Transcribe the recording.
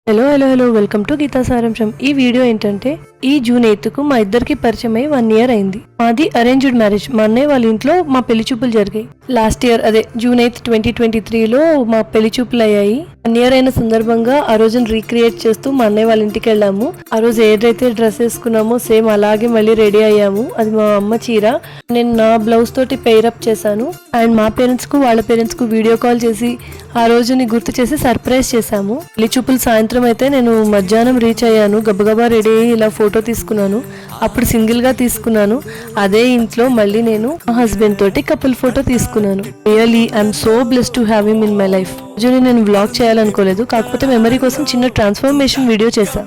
Hello hello hello welcome to Gita సారాంశం. ఈ video ఏంటంటే ఈ జూన్ 8కు మా ఇద్దరికి పరిచయం అయ్యి 1 year అయింది. మాది అరేంజ్డ్ మ్యారేజ్. మా అన్నయ్య వాళ్ళ ఇంట్లో మా పెళ్లి చూపులు జరిగాయి. లాస్ట్ ఇయర్ అదే జూన్ 8 2023లో మా పెళ్లి చూపులు అయ్యాయి. 1 year అయిన సందర్భంగా ఆ రోజును రీక్రియేట్ చేస్తూ మా అన్నయ్య వాళ్ళ ఇంటికి వెళ్ళాము. ఆ రోజు ఏదైతే డ్రెస్ వేసుకున్నామో సేమ్ అలాగే మళ్ళీ రెడీ అయ్యాము. అది మా అమ్మ చీర. నేను నా బ్లౌజ్ తోటి పెయిరప్ చేశాను. అండ్ మా పేరెంట్స్ కు వాళ్ళ పేరెంట్స్ కు వీడియో కాల్ చేసి ఆ రోజుని గుర్తు చేసి సర్ప్రైజ్ చేశాము. పెళ్లి చూపులు సాయంత్రం అయితే నేను మధ్యాహ్నం రీచ్ అయ్యాను. గబగబా రెడీ అయ్యి ఇలా ఫోటో తీసుకున్నాను. అప్పుడు సింగిల్ గా తీసుకున్నాను. అదే ఇంట్లో మళ్ళీ నేను మా హస్బెండ్ తోటి కపుల్ ఫోటో తీసుకున్నాను. Really I'm so blessed to have him in my life. రోజుని నేను వ్లాగ్ చేయాలనుకోలేదు, కాకపోతే మెమరీ కోసం చిన్న ట్రాన్స్ఫర్మేషన్ వీడియో చేశా.